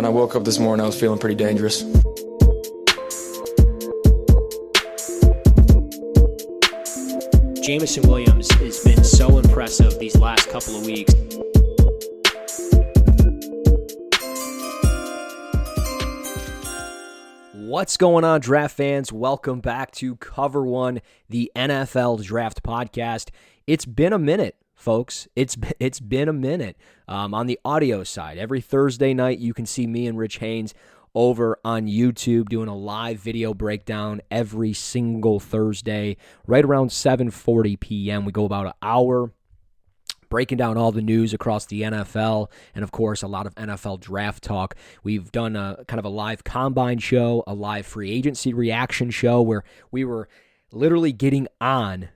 when I woke up this morning, I was feeling pretty dangerous. Jameson Williams has been so impressive these last couple of weeks. What's going on, draft fans? Welcome back to Cover One, the NFL Draft Podcast. It's been a minute, folks. It's been a minute on the audio side. Every Thursday night, you can see me and Rich Haynes over on YouTube doing a live video breakdown every single Thursday, right around 7:40 p.m. We go about an hour breaking down all the news across the NFL and, of course, a lot of NFL draft talk. We've done a kind of a live combine show, a live free agency reaction show where we were literally getting on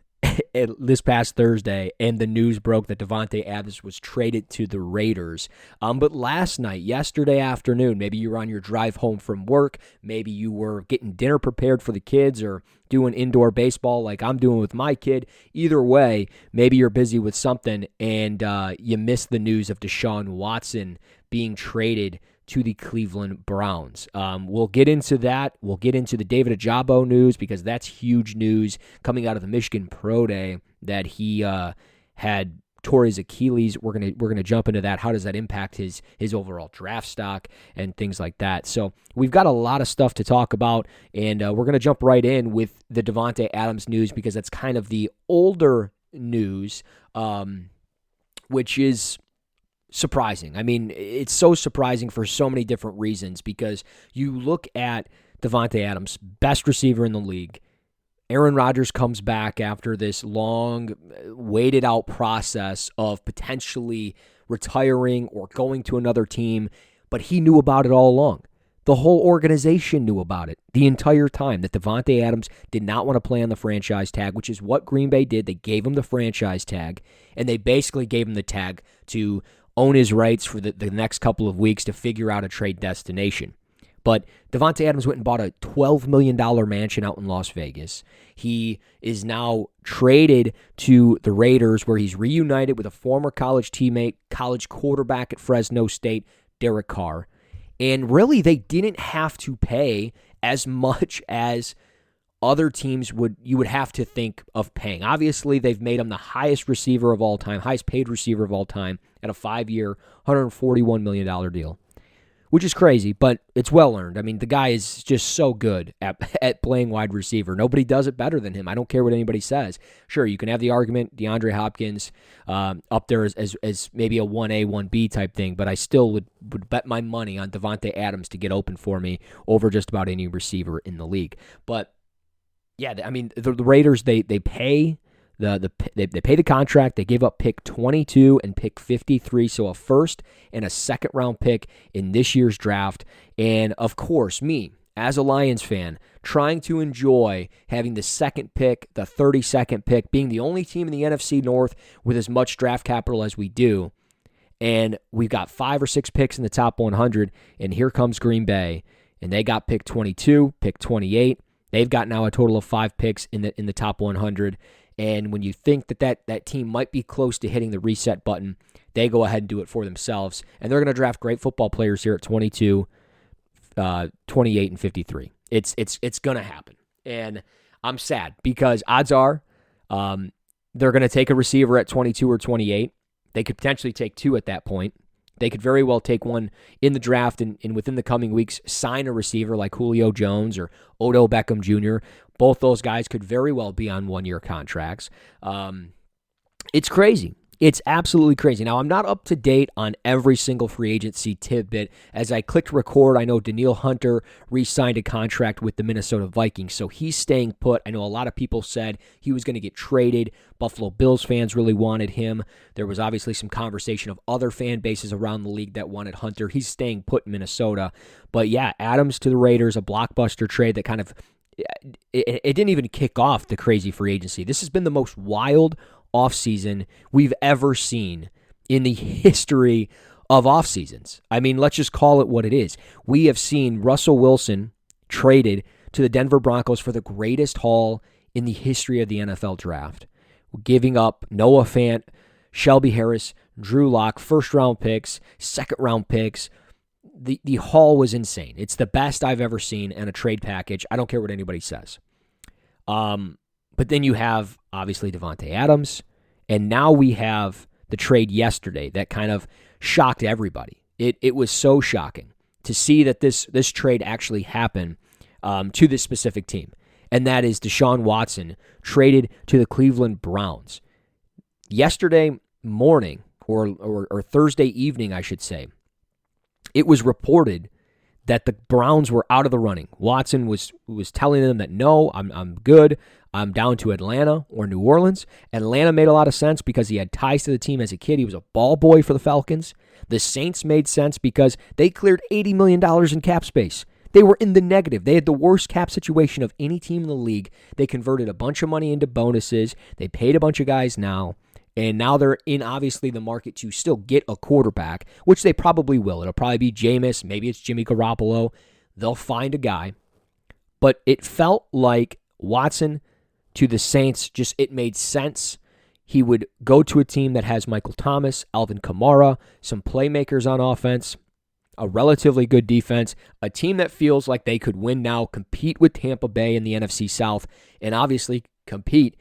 this past Thursday, and the news broke that DeVante Adams was traded to the Raiders. But last night, yesterday afternoon, maybe you were on your drive home from work, maybe you were getting dinner prepared for the kids or doing indoor baseball like I'm doing with my kid. Either way, maybe you're busy with something and you missed the news of Deshaun Watson being traded to the Cleveland Browns. We'll get into that. We'll get into the David Ojabo news because that's huge news coming out of the Michigan Pro Day that he had tore his Achilles. We're gonna jump into that. How does that impact his overall draft stock and things like that? So we've got a lot of stuff to talk about, and we're gonna jump right in with the Davante Adams news because that's kind of the older news, which is surprising. I mean, it's so surprising for so many different reasons because you look at Davante Adams, best receiver in the league. Aaron Rodgers comes back after this long, waited-out process of potentially retiring or going to another team, but he knew about it all along. The whole organization knew about it the entire time, that Davante Adams did not want to play on the franchise tag, which is what Green Bay did. They gave him the franchise tag, and they basically gave him the tag to own his rights for the next couple of weeks to figure out a trade destination. But Davante Adams went and bought a $12 million mansion out in Las Vegas. He is now traded to the Raiders, where he's reunited with a former college teammate, college quarterback at Fresno State, Derek Carr. And really, they didn't have to pay as much as other teams you would have to think of paying. Obviously, they've made him the highest receiver of all time, highest paid receiver of all time at a 5-year, $141 million deal, which is crazy, but it's well-earned. I mean, the guy is just so good at playing wide receiver. Nobody does it better than him. I don't care what anybody says. Sure, you can have the argument, DeAndre Hopkins up there as maybe a 1A, 1B type thing, but I still would bet my money on Davante Adams to get open for me over just about any receiver in the league. But yeah, I mean, the Raiders, they pay they pay the contract. They gave up pick 22 and pick 53, so a first and a second round pick in this year's draft. And of course, me as a Lions fan, trying to enjoy having the second pick, the 32nd pick, being the only team in the NFC North with as much draft capital as we do. And we've got 5 or 6 picks in the top 100, and here comes Green Bay, and they got pick 22, pick 28. They've got now a total of 5 picks in the top 100, and when you think that team might be close to hitting the reset button, they go ahead and do it for themselves, and they're going to draft great football players here at 22, 28, and 53. It's going to happen, and I'm sad because odds are they're going to take a receiver at 22 or 28. They could potentially take 2 at that point. They could very well take one in the draft and within the coming weeks sign a receiver like Julio Jones or Odell Beckham Jr. Both those guys could very well be on 1-year contracts. It's crazy. It's absolutely crazy. Now, I'm not up to date on every single free agency tidbit. As I clicked record, I know Danielle Hunter re-signed a contract with the Minnesota Vikings, so he's staying put. I know a lot of people said he was going to get traded. Buffalo Bills fans really wanted him. There was obviously some conversation of other fan bases around the league that wanted Hunter. He's staying put in Minnesota. But yeah, Adams to the Raiders, a blockbuster trade that kind of it didn't even kick off the crazy free agency. This has been the most wild offseason we've ever seen in the history of off seasons. I mean, let's just call it what it is. We have seen Russell Wilson traded to the Denver Broncos for the greatest haul in the history of the NFL draft, giving up Noah Fant, Shelby Harris, Drew Lock, first-round picks, second-round picks, the haul was insane. It's the best I've ever seen in a trade package. I don't care what anybody says. But then you have, obviously, DeVante Adams, and now we have the trade yesterday that kind of shocked everybody. It was so shocking to see that this trade actually happened to this specific team, and that is Deshaun Watson traded to the Cleveland Browns. Yesterday morning, or Thursday evening, I should say, it was reported that the Browns were out of the running. Watson was telling them that, no, I'm good. I'm down to Atlanta or New Orleans. Atlanta made a lot of sense because he had ties to the team as a kid. He was a ball boy for the Falcons. The Saints made sense because they cleared $80 million in cap space. They were in the negative. They had the worst cap situation of any team in the league. They converted a bunch of money into bonuses. They paid a bunch of guys now. And now they're in, obviously, the market to still get a quarterback, which they probably will. It'll probably be Jameis. Maybe it's Jimmy Garoppolo. They'll find a guy. But it felt like Watson to the Saints, it made sense. He would go to a team that has Michael Thomas, Alvin Kamara, some playmakers on offense, a relatively good defense, a team that feels like they could win now, compete with Tampa Bay in the NFC South, and obviously compete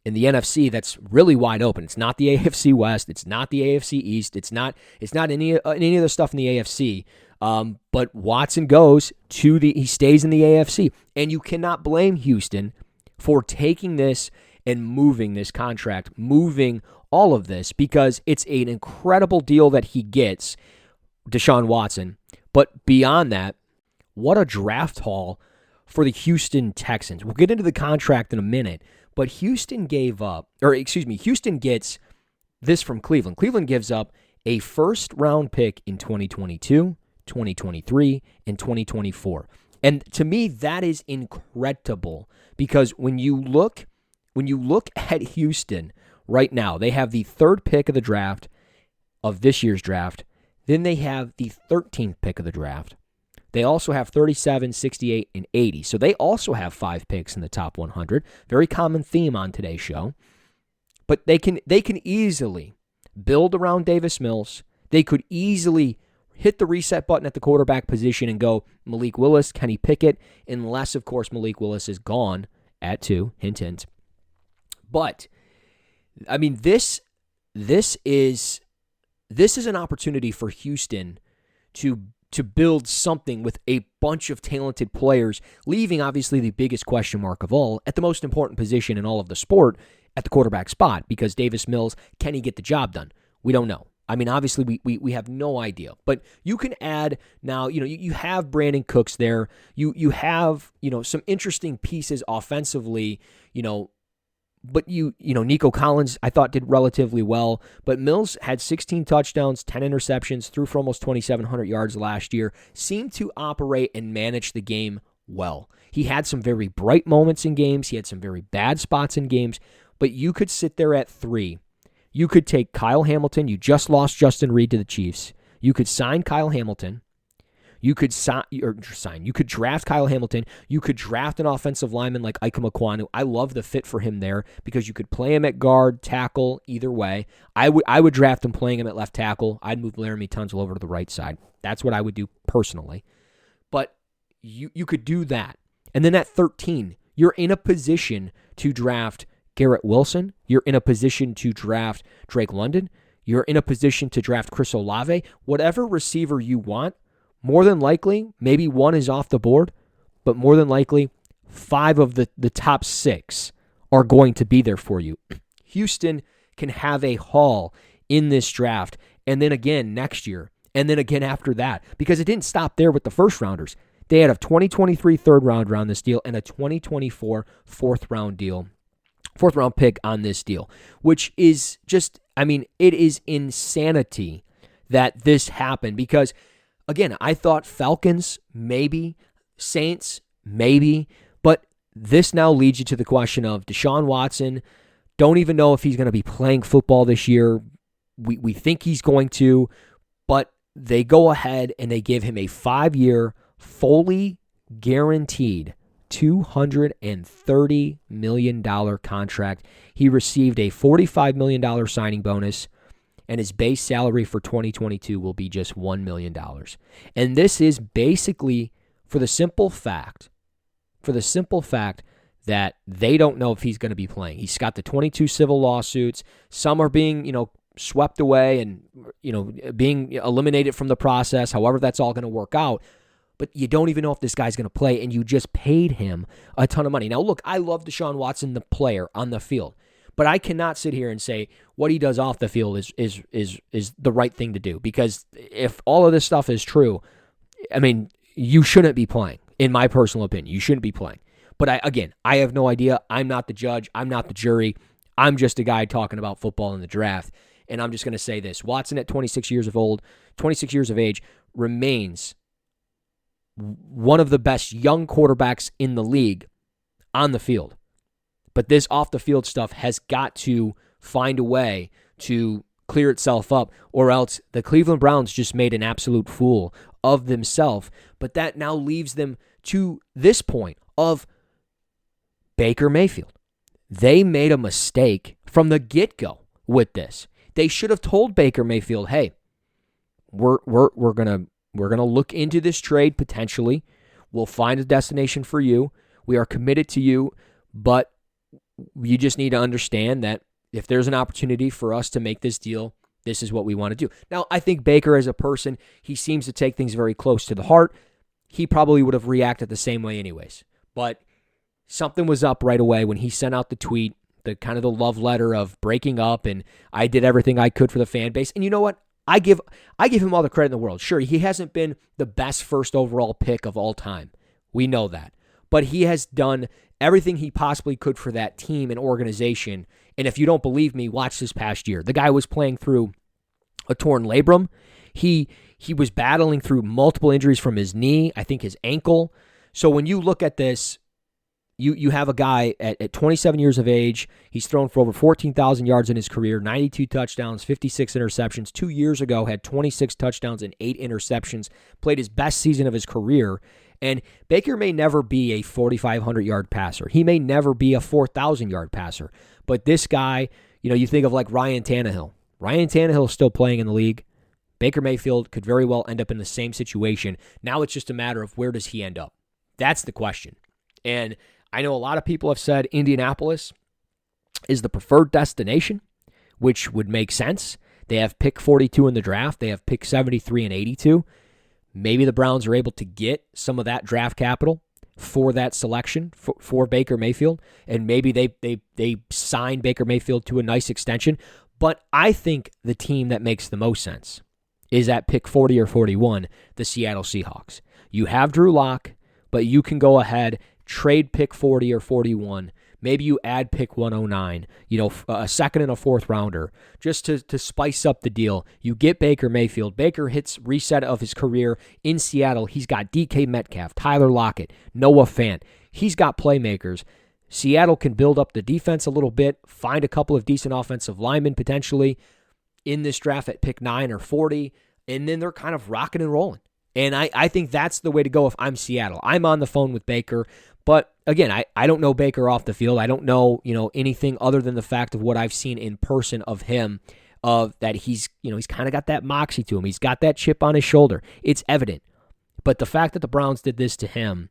in the NFC that's really wide open. It's not the AFC West. It's not the AFC East. It's not any of the stuff in the AFC. But Watson he stays in the AFC. And you cannot blame Houston for taking this and moving this contract, moving all of this, because it's an incredible deal that he gets, Deshaun Watson. But beyond that, what a draft haul for the Houston Texans. We'll get into the contract in a minute, but Houston gets this from Cleveland. Cleveland gives up a first-round pick in 2022, 2023, and 2024. And to me, that is incredible, because when you look at Houston right now, they have the third pick of the draft of this year's draft. Then they have the 13th pick of the draft. They also have 37, 68, and 80. So they also have 5 picks in the top 100. Very common theme on today's show. But they can easily build around Davis Mills. They could easily hit the reset button at the quarterback position and go Malik Willis, Kenny Pickett, unless, of course, Malik Willis is gone at 2. Hint, hint. But, I mean, this is an opportunity for Houston to build something with a bunch of talented players, leaving obviously the biggest question mark of all at the most important position in all of the sport at the quarterback spot, because Davis Mills, can he get the job done? We don't know. I mean, obviously we have no idea, but you can add now, you have Brandon Cooks there. You have, some interesting pieces offensively, but Nico Collins, I thought, did relatively well. But Mills had 16 touchdowns, 10 interceptions, threw for almost 2,700 yards last year, seemed to operate and manage the game well. He had some very bright moments in games. He had some very bad spots in games. But you could sit there at 3. You could take Kyle Hamilton. You just lost Justin Reed to the Chiefs. You could sign Kyle Hamilton. You could You could draft Kyle Hamilton. You could draft an offensive lineman like Ike Mekwonu. I love the fit for him there because you could play him at guard, tackle, either way. I would draft him playing him at left tackle. I'd move Laramie Tunsil over to the right side. That's what I would do personally. But you could do that. And then at 13, you're in a position to draft Garrett Wilson. You're in a position to draft Drake London. You're in a position to draft Chris Olave. Whatever receiver you want, more than likely, maybe 1 is off the board, but more than likely, 5 of the top 6 are going to be there for you. Houston can have a haul in this draft, and then again next year, and then again after that, because it didn't stop there with the first rounders. They had a 2023 third round on this deal and a 2024 fourth round pick on this deal, which is just, it is insanity that this happened, because again, I thought Falcons, maybe, Saints, maybe, but this now leads you to the question of Deshaun Watson. Don't even know if he's going to be playing football this year. We think he's going to, but they go ahead and they give him a 5-year, fully guaranteed $230 million contract. He received a $45 million signing bonus, and his base salary for 2022 will be just $1 million. And this is basically for the simple fact that they don't know if he's going to be playing. He's got the 22 civil lawsuits. Some are being, swept away and, being eliminated from the process, however that's all going to work out. But you don't even know if this guy's going to play, and you just paid him a ton of money. Now, look, I love Deshaun Watson, the player on the field, but I cannot sit here and say what he does off the field is the right thing to do, because if all of this stuff is true, I mean, you shouldn't be playing, in my personal opinion. You shouldn't be playing. But I have no idea. I'm not the judge. I'm not the jury. I'm just a guy talking about football in the draft. And I'm just going to say this. Watson at 26 years of age, remains one of the best young quarterbacks in the league on the field. But this off-the-field stuff has got to find a way to clear itself up, or else the Cleveland Browns just made an absolute fool of themselves. But that now leaves them to this point of Baker Mayfield. They made a mistake from the get-go with this. They should have told Baker Mayfield, "Hey, we're gonna look into this trade potentially. We'll find a destination for you. We are committed to you, but you just need to understand that if there's an opportunity for us to make this deal, this is what we want to do." Now, I think Baker as a person, he seems to take things very close to the heart. He probably would have reacted the same way anyways. But something was up right away when he sent out the tweet, the kind of the love letter of breaking up, and I did everything I could for the fan base. And you know what? I give him all the credit in the world. Sure, he hasn't been the best first overall pick of all time. We know that. But he has done everything he possibly could for that team and organization. And if you don't believe me, watch this past year. The guy was playing through a torn labrum. He was battling through multiple injuries from his knee, I think his ankle. So when you look at this, you have a guy at 27 years of age. He's thrown for over 14,000 yards in his career, 92 touchdowns, 56 interceptions. 2 years ago, had 26 touchdowns and 8 interceptions, played his best season of his career. And Baker may never be a 4,500-yard passer. He may never be a 4,000-yard passer. But this guy, you think of like Ryan Tannehill. Ryan Tannehill is still playing in the league. Baker Mayfield could very well end up in the same situation. Now it's just a matter of where does he end up? That's the question. And I know a lot of people have said Indianapolis is the preferred destination, which would make sense. They have pick 42 in the draft. They have pick 73 and 82. Maybe the Browns are able to get some of that draft capital for that selection for Baker Mayfield, and maybe they sign Baker Mayfield to a nice extension. But I think the team that makes the most sense is at pick 40 or 41, the Seattle Seahawks. You have Drew Lock, but you can go ahead, trade pick 40 or 41. Maybe you add pick 109, a second and a fourth rounder, just to spice up the deal. You get Baker Mayfield. Baker hits reset of his career in Seattle. He's got DK Metcalf, Tyler Lockett, Noah Fant. He's got playmakers. Seattle can build up the defense a little bit, find a couple of decent offensive linemen potentially in this draft at pick 9 or 40, and then they're kind of rocking and rolling. And I think that's the way to go if I'm Seattle. I'm on the phone with Baker. But again, I don't know Baker off the field. I don't know, anything other than the fact of what I've seen in person of him, of that he's kind of got that moxie to him. He's got that chip on his shoulder. It's evident. But the fact that the Browns did this to him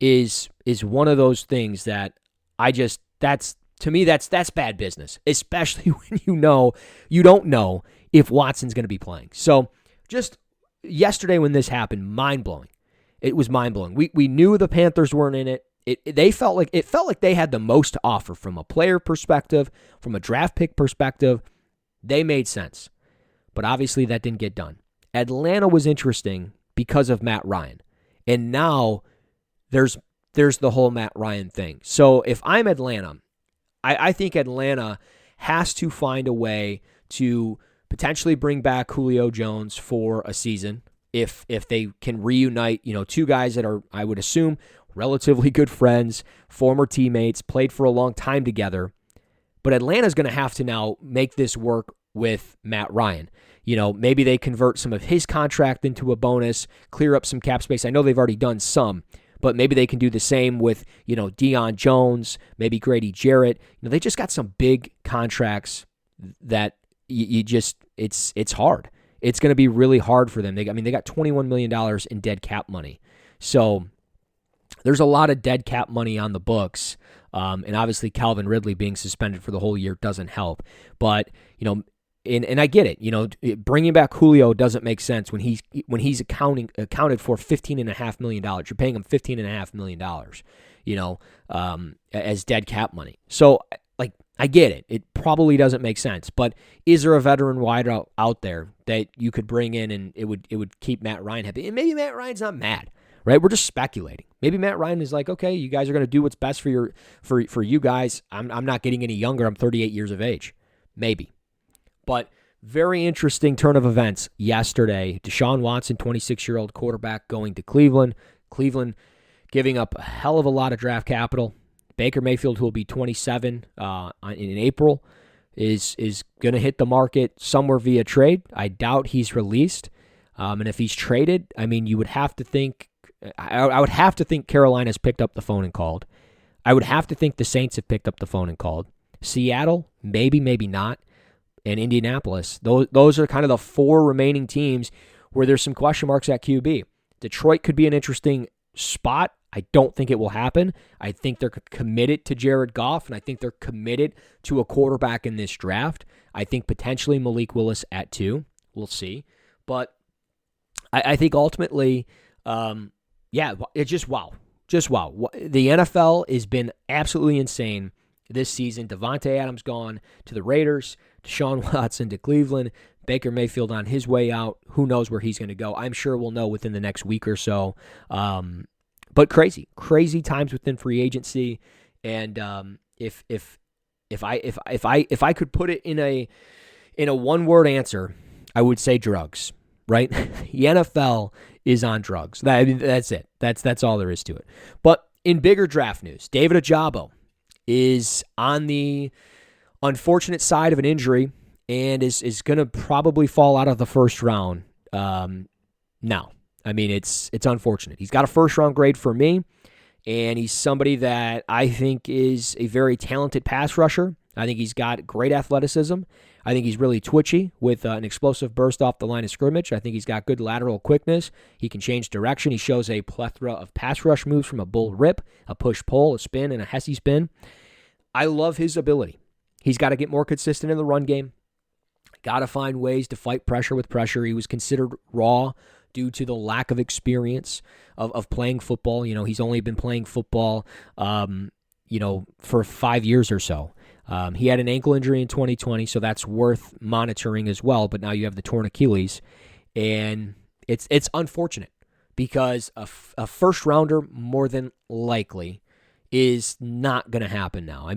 is one of those things that to me that's bad business, especially when you don't know if Watson's going to be playing. So just yesterday when this happened, mind-blowing. It was mind-blowing. We knew the Panthers weren't in it. It felt like they had the most to offer from a player perspective, from a draft pick perspective. They made sense. But obviously that didn't get done. Atlanta was interesting because of Matt Ryan. And now there's the whole Matt Ryan thing. So if I'm Atlanta, I think Atlanta has to find a way to potentially bring back Julio Jones for a season. If they can reunite, two guys that are, I would assume, relatively good friends, former teammates, played for a long time together. But Atlanta's going to have to now make this work with Matt Ryan. Maybe they convert some of his contract into a bonus, clear up some cap space. I know they've already done some, but maybe they can do the same with, Deion Jones, maybe Grady Jarrett. They just got some big contracts that, you just it's hard. It's going to be really hard for them. They got $21 million in dead cap money. So there's a lot of dead cap money on the books. And obviously Calvin Ridley being suspended for the whole year doesn't help. But, and I get it, bringing back Julio doesn't make sense when he's accounted for $15.5 million. You're paying him $15.5 million, as dead cap money. So, I get it. It probably doesn't make sense. But is there a veteran wide out there that you could bring in and it would keep Matt Ryan happy? And maybe Matt Ryan's not mad, right? We're just speculating. Maybe Matt Ryan is like, okay, you guys are going to do what's best for you guys. I'm not getting any younger. I'm 38 years of age. Maybe. But very interesting turn of events yesterday. Deshaun Watson, 26-year-old quarterback, going to Cleveland. Cleveland giving up a hell of a lot of draft capital. Baker Mayfield, who will be 27 in April, is going to hit the market somewhere via trade. I doubt he's released. And if he's traded, you would have to think, I would have to think Carolina's picked up the phone and called. I would have to think the Saints have picked up the phone and called. Seattle, maybe not. And Indianapolis. Those are kind of the four remaining teams where there's some question marks at QB. Detroit could be an interesting spot. I don't think it will happen. I think they're committed to Jared Goff, and I think they're committed to a quarterback in this draft. I think potentially Malik Willis at 2. We'll see. But I think ultimately, it's just wow. Just wow. The NFL has been absolutely insane this season. Davante Adams gone to the Raiders, Deshaun Watson to Cleveland, Baker Mayfield on his way out. Who knows where he's going to go? I'm sure we'll know within the next week or so. But crazy times within free agency, and if I could put it in a one-word answer, I would say drugs. Right? The NFL is on drugs. That's it. That's all there is to it. But in bigger draft news, David Ojabo is on the unfortunate side of an injury and is going to probably fall out of the first round now. It's unfortunate. He's got a first-round grade for me, and he's somebody that I think is a very talented pass rusher. I think he's got great athleticism. I think he's really twitchy with an explosive burst off the line of scrimmage. I think he's got good lateral quickness. He can change direction. He shows a plethora of pass rush moves from a bull rip, a push-pull, a spin, and a Hesse spin. I love his ability. He's got to get more consistent in the run game. Got to find ways to fight pressure with pressure. He was considered raw due to the lack of experience of playing football. He's only been playing football, for 5 years or so. He had an ankle injury in 2020, so that's worth monitoring as well. But now you have the torn Achilles, and it's unfortunate because a first rounder more than likely is not going to happen now.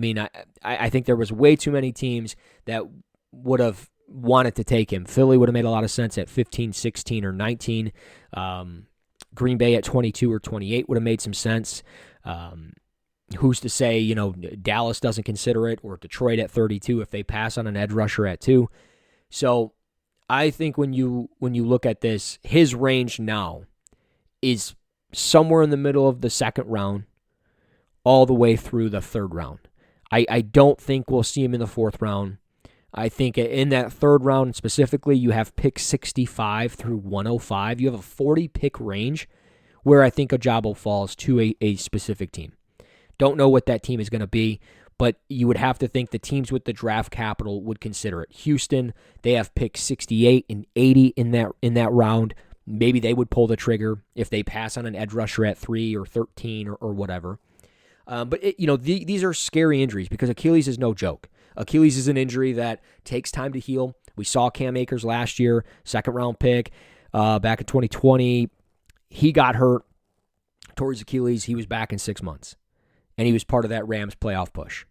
I think there was way too many teams that would have wanted to take him. Philly would have made a lot of sense at 15, 16, or 19. Green Bay at 22 or 28 would have made some sense. Who's to say, Dallas doesn't consider it, or Detroit at 32 if they pass on an edge rusher at 2. So I think when you look at this, his range now is somewhere in the middle of the second round all the way through the third round. I don't think we'll see him in the fourth round. I think in that third round specifically, you have pick 65 through 105. You have a 40-pick range where I think Ojabo falls to a specific team. Don't know what that team is going to be, but you would have to think the teams with the draft capital would consider it. Houston, they have pick 68 and 80 in that round. Maybe they would pull the trigger if they pass on an edge rusher at 3 or 13 or whatever. But these are scary injuries because Achilles is no joke. Achilles is an injury that takes time to heal. We saw Cam Akers last year, second-round pick, back in 2020. He got hurt towards Achilles. He was back in 6 months, and he was part of that Rams playoff push.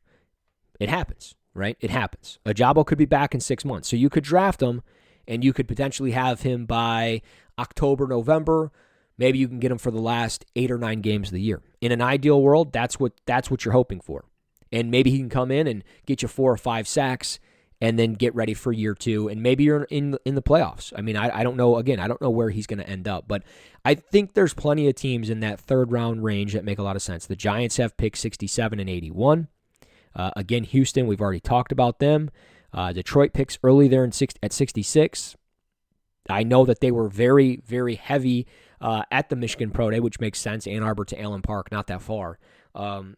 It happens, right? It happens. Ojabo could be back in 6 months, so you could draft him, and you could potentially have him by October, November. Maybe you can get him for the last 8 or 9 games of the year. In an ideal world, that's what you're hoping for. And maybe he can come in and get you 4 or 5 sacks and then get ready for year 2. And maybe you're in the playoffs. I don't know. Again, I don't know where he's going to end up. But I think there's plenty of teams in that third round range that make a lot of sense. The Giants have pick 67 and 81. Again, Houston, we've already talked about them. Detroit picks early there at 66. I know that they were very, very heavy at the Michigan Pro Day, which makes sense. Ann Arbor to Allen Park, not that far.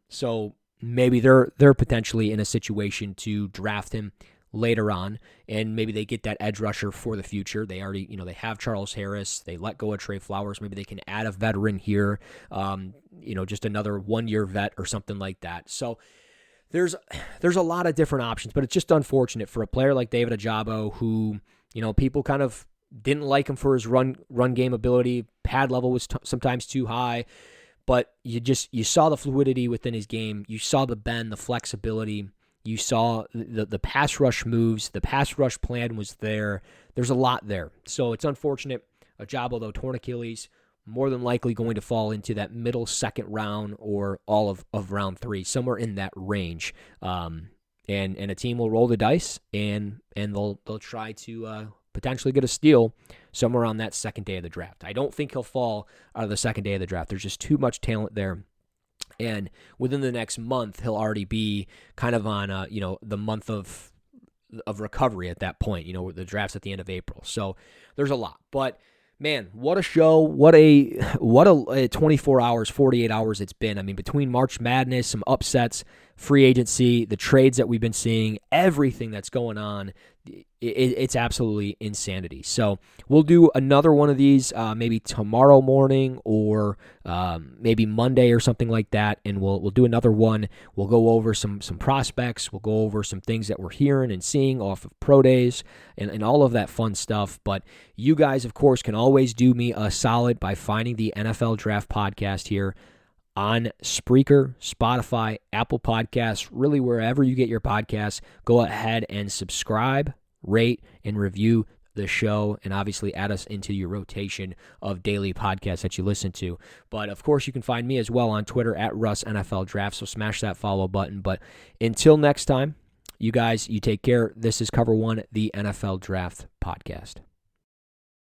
So maybe they're potentially in a situation to draft him later on, and maybe they get that edge rusher for the future. They already, they have Charles Harris. They let go of Trey Flowers. Maybe they can add a veteran here, just another 1-year vet or something like that. So there's a lot of different options, but it's just unfortunate for a player like David Ojabo, who, people kind of didn't like him for his run game ability. Pad level was sometimes too high, but you saw the fluidity within his game. You saw the bend, the flexibility. You saw the pass rush moves. The pass rush plan was there. There's a lot there. So it's unfortunate. Ojabo, though, torn Achilles, more than likely going to fall into that middle second round or all of round 3, somewhere in that range. And a team will roll the dice, and they'll try to potentially get a steal somewhere on that second day of the draft. I don't think he'll fall out of the second day of the draft. There's just too much talent there. And within the next month, he'll already be kind of on, the month of recovery at that point. The draft's at the end of April. So there's a lot. But, man, what a show. What a 24 hours, 48 hours it's been. I mean, between March Madness, some upsets, free agency, the trades that we've been seeing, everything that's going on, it's absolutely insanity. So we'll do another one of these maybe tomorrow morning or maybe Monday or something like that, and we'll do another one. We'll go over some prospects. We'll go over some things that we're hearing and seeing off of pro days and all of that fun stuff. But you guys, of course, can always do me a solid by finding the NFL Draft Podcast here on Spreaker, Spotify, Apple Podcasts, really wherever you get your podcasts. Go ahead and subscribe, rate, and review the show, and obviously add us into your rotation of daily podcasts that you listen to. But, of course, you can find me as well on Twitter at RussNFLDraft, so smash that follow button. But until next time, you guys, you take care. This is Cover One, the NFL Draft Podcast.